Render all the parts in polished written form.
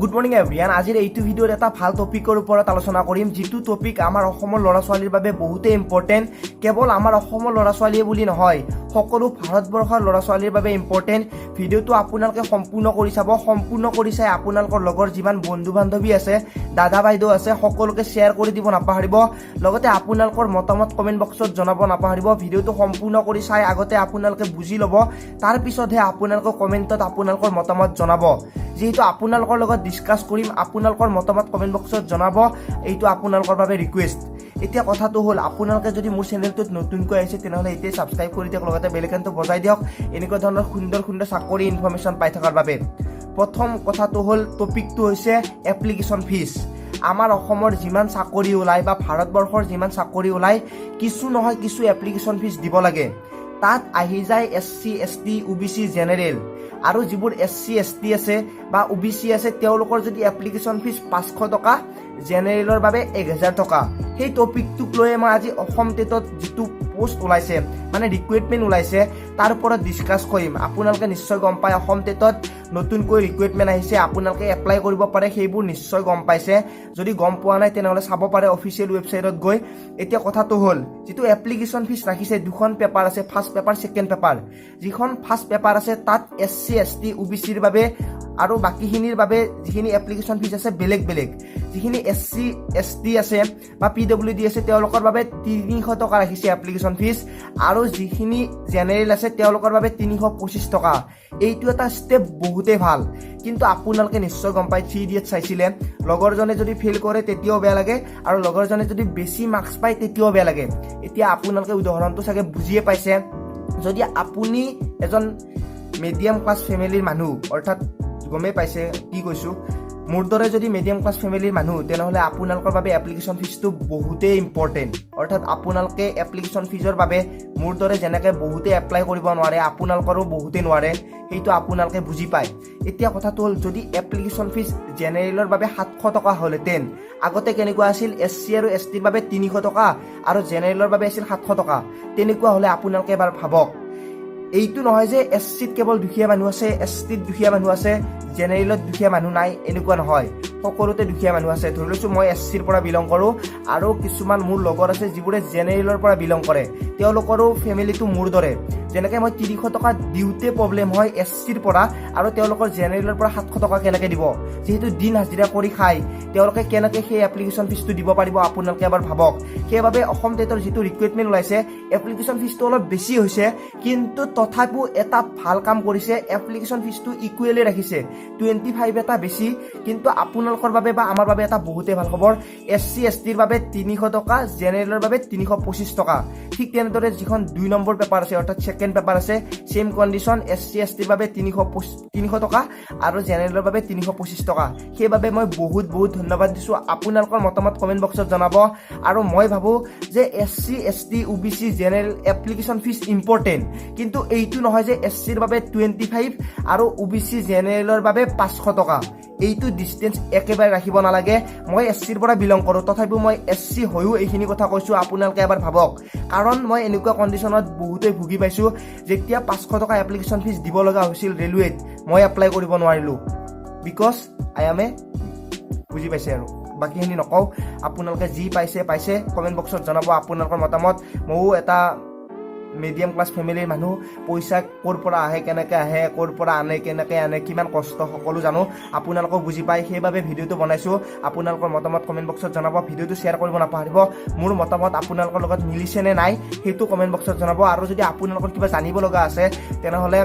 Good morning everyone. আজিৰ এইটো ভিডিঅ'ত এটা ভাল টপিকৰ ওপৰত আলোচনা কৰিম, যিটো টপিক আমাৰ অসমৰ ল'ৰা ছোৱালীৰ বাবে বহুতেই ইম্পৰ্টেণ্ট। কেৱল আমাৰ অসমৰ ল'ৰা ছোৱালীয়ে বুলি নহয়, সকলো ভাৰতবৰ্ষৰ ল'ৰা ছোৱালীৰ বাবে ইম্পৰ্টেণ্ট। ভিডিঅ'টো আপোনালোকে সম্পূৰ্ণ কৰি চাব। সম্পূৰ্ণ কৰি চাই আপোনালোকৰ লগৰ যিমান বন্ধু বান্ধৱী আছে, দাদা বাইদেউ আছে, সকলোকে শ্বেয়াৰ কৰি দিব নাপাহৰিব। লগতে আপোনালোকৰ মতামত কমেণ্ট বক্সত জনাব নাপাহৰিব। ভিডিঅ'টো সম্পূৰ্ণ কৰি চাই আগতে আপোনালোকে বুজি ল'ব, তাৰ পিছতহে আপোনালোকে কমেণ্টত আপোনালোকৰ মতামত জনাব। যেহেতু আপোনালোকৰ লগত ডিছকাছ কৰিম, আপোনালোকৰ মতামত কমেণ্ট বক্সত জনাব, এইটো আপোনালোকৰ বাবে ৰিকুৱেষ্ট। এতিয়া কথাটো হ'ল, আপোনালোকে যদি মোৰ চেনেলটোত নতুনকৈ আহিছে তেনেহ'লে এতিয়া ছাবস্ক্ৰাইব কৰি দিয়ক, লগতে বেল আইকনটো বজাই দিয়ক এনেকুৱা ধৰণৰ সুন্দৰ সুন্দৰ চাকৰি ইনফৰমেশ্যন পাই থকাৰ বাবে। প্ৰথম কথাটো হ'ল, টপিকটো হৈছে এপ্লিকেশ্যন ফিজ। আমাৰ অসমৰ যিমান চাকৰি ওলায় বা ভাৰতবৰ্ষৰ যিমান চাকৰি ওলায়, কিছু নহয় কিছু এপ্লিকেশ্যন ফিজ দিব লাগে। তাত আহি যায় SC ST OBC জেনেৰেল, আৰু যিবোৰ SC ST আছে বা OBC আছে তেওঁলোকৰ যদি এপ্লিকেশ্যন ফিজ 500 টকা, জেনেৰেলৰ বাবে 1000 টকা। সেই টপিকটোক লৈয়ে মই আজি অসম টেটত যিটো পোষ্ট ওলাইছে, মানে ৰিক্ৰুইটমেণ্ট ওলাইছে, তাৰ ওপৰত ডিছকাছ কৰিম। আপোনালোকে নিশ্চয় গম পায় অসম টেটত নতুনকৈ ৰিক্ৰুইটমেণ্ট আহিছে, আপোনালোকে এপ্লাই কৰিব পাৰে, সেইবোৰ নিশ্চয় গম পাইছে। যদি গম পোৱা নাই তেনেহ'লে চাব পাৰে অফিচিয়েল ৱেবছাইটত গৈ। এতিয়া কথাটো হ'ল, যিটো এপ্লিকেশ্যন ফিজ ৰাখিছে, দুখন পেপাৰ আছে, ফাৰ্ষ্ট পেপাৰ ছেকেণ্ড পেপাৰ। যিখন ফাৰ্ষ্ট পেপাৰ আছে তাত SC ST OBCৰ বাবে আৰু বাকীখিনিৰ বাবে যিখিনি এপ্লিকেশ্যন ফিজ আছে বেলেগ বেলেগ। যিখিনি SC ST আছে বা PWD আছে তেওঁলোকৰ বাবে 300 টকা ৰাখিছে এপ্লিকেশ্যন ফিজ, আৰু যিখিনি জেনেৰেল আছে তেওঁলোকৰ বাবে 325 টকা। এইটো এটা ষ্টেপ বহুতেই ভাল, কিন্তু আপোনালোকে নিশ্চয় গম পায় 3 Idiots চাইছিলে, লগৰজনে যদি ফেইল কৰে তেতিয়াও বেয়া লাগে, আৰু লগৰজনে যদি বেছি মাৰ্কছ পায় তেতিয়াও বেয়া লাগে। এতিয়া আপোনালোকে উদাহৰণটো চাগে বুজিয়ে পাইছে। যদি আপুনি এজন মিডিয়াম ক্লাছ ফেমিলিৰ মানুহ, অৰ্থাৎ গমেই পাইছে কি কৈছোঁ, মোৰ দৰে যদি মিডিয়াম ক্লাছ ফেমিলিৰ মানুহ, তেনেহ'লে আপোনালোকৰ বাবে এপ্লিকেশ্যন ফিজটো বহুতেই ইম্পৰ্টেণ্ট। অৰ্থাৎ আপোনালোকে এপ্লিকেশ্যন ফিজৰ বাবে মোৰ দৰে যেনেকৈ বহুতে এপ্লাই কৰিব নোৱাৰে, আপোনালোকৰো বহুতে নোৱাৰে, সেইটো আপোনালোকে বুজি পায়। এতিয়া কথাটো হ'ল, যদি এপ্লিকেশ্যন ফিজ জেনেৰেলৰ বাবে 700 টকা হ'লহেঁতেন, আগতে কেনেকুৱা আছিল, SC আৰু STৰ বাবে 300 টকা আৰু জেনেৰেলৰ বাবে আছিল 700 টকা, তেনেকুৱা হ'লে আপোনালোকে এবাৰ ভাবক। এইটো নহয় যে SCত কেৱল দুখীয়া মানুহ আছে, STত দুখীয়া মানুহ আছে, জেনেৰেলত দুখীয়া মানুহ নাই, এনেকুৱা নহয়। সকলোতে দুখীয়া মানুহ আছে। ধৰি লৈছোঁ মই SCৰ পৰা বিলং কৰোঁ, আৰু কিছুমান মোৰ লগৰ আছে যিবোৰে জেনেৰেলৰ পৰা বিলং কৰে, তেওঁলোকৰো ফেমিলিটো মোৰ দৰে। যেনেকৈ মই 300 টকা দিওঁতে প্ৰব্লেম হয় SCৰ পৰা, আৰু তেওঁলোকৰ জেনেৰেলৰ পৰা 700 টকা কেনেকৈ দিব? যিহেতু দিন হাজিৰা কৰি খায়, তেওঁলোকে কেনেকৈ সেই এপ্লিকেশ্যন ফিজটো দিব পাৰিব আপোনালোকে এবাৰ ভাবক। সেইবাবে অসম টেটৰ যিটো ৰিক্ৰুইটমেণ্ট ওলাইছে, এপ্লিকেশ্যন ফিজটো অলপ বেছি হৈছে, কিন্তু তথাপিও এটা ভাল কাম কৰিছে, এপ্লিকেশ্যন ফিজটো ইকুৱেলি ৰাখিছে। 25 এটা বেছি, কিন্তু আপোনালোকৰ বাবে বা আমাৰ বাবে এটা বহুতেই ভাল খবৰ। SC STৰ বাবে 300 টকা, জেনেৰেলৰ বাবে 325 টকা। ঠিক তেনেদৰে যিখন 2 নম্বৰ পেপাৰ আছে, অৰ্থাৎ ছেকেণ্ড পেপাৰ আছে, ছেম কণ্ডিশ্যন, SC STৰ বাবে 300 টকা আৰু জেনেৰেলৰ বাবে 325 টকা। সেইবাবে মই বহুত বহুত ধন্যবাদ দিছোঁ। আপোনালোকৰ মতামত কমেণ্ট বক্সত জনাব। আৰু মই ভাবোঁ যে SC ST OBC general application fees important, কিন্তু এইটো নহয় যে SCৰ বাবে 25 আৰু OBC জেনেৰেলৰ বাবে 500 টকা। এইটো ডিষ্টেঞ্চ একেবাৰে ৰাখিব নালাগে। মই SCৰ পৰা বিলং কৰোঁ, তথাপিও মই SC হৈও এইখিনি কথা কৈছোঁ, আপোনালোকে এবাৰ ভাবক। কাৰণ মই এনেকুৱা কণ্ডিশ্যনত বহুতেই ভুগি পাইছোঁ, যেতিয়া 500 টকা এপ্লিকেশ্যন ফিজ দিব লগা হৈছিল ৰেলৱেত, মই এপ্লাই কৰিব নোৱাৰিলোঁ, বিকজ আই এম বুজি পাইছে। আৰু বাকীখিনি নকওঁ, আপোনালোকে যি পাইছে কমেণ্ট বক্সত জনাব আপোনালোকৰ মতামত। ময়ো এটা মিডিয়াম ক্লাছ ফেমিলিৰ মানুহ, পইচা ক'ৰ পৰা আহে, কেনেকৈ আহে, ক'ৰ পৰা আনে, কেনেকৈ আনে, কিমান কষ্ট, সকলো জানো, আপোনালোকেও বুজি পায়। সেইবাবে ভিডিঅ'টো বনাইছোঁ। আপোনালোকৰ মতামত কমেণ্ট বক্সত জনাব। ভিডিঅ'টো শ্বেয়াৰ কৰিব নাপাহৰিব। মোৰ মতামত আপোনালোকৰ লগত মিলিছে নে নাই সেইটো কমেণ্ট বক্সত জনাব। আৰু যদি আপোনালোকৰ কিবা জানিব লগা আছে তেনেহ'লে,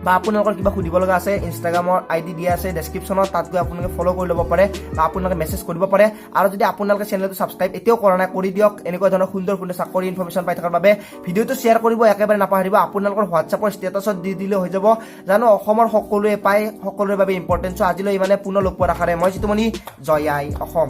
বা আপোনালোকৰ কিবা সুধিব লগা আছে, ইনষ্টাগ্ৰামৰ ID দিয়া আছে ডেছক্ৰিপশ্যনত, তাত গৈ আপোনালোকে ফ'ল' কৰি ল'ব পাৰে বা আপোনালোকে মেছেজ কৰিব পাৰে। আৰু যদি আপোনালোকে চেনেলটো ছাবস্ক্ৰাইব এতিয়াও কৰা নাই, কৰি দিয়ক এনেকুৱা ধৰণৰ সুন্দৰ সুন্দৰ চাকৰি ইনফৰমেশ্যন পাই থকাৰ বাবে। ভিডিঅ'টো শ্বেয়াৰ কৰিব একেবাৰে নাপাহৰিব। আপোনালোকৰ হোৱাটছআপৰ ষ্টেটাছত দি দিলে হৈ যাব, জানো অসমৰ সকলোৱে পায়, সকলোৰে বাবে ইম্পৰ্টেণ্ট। আজিলৈ ইমানে, পুনৰ লগ পোৱাৰ আশাৰে মই জিতুমণি। জয় আই অসম।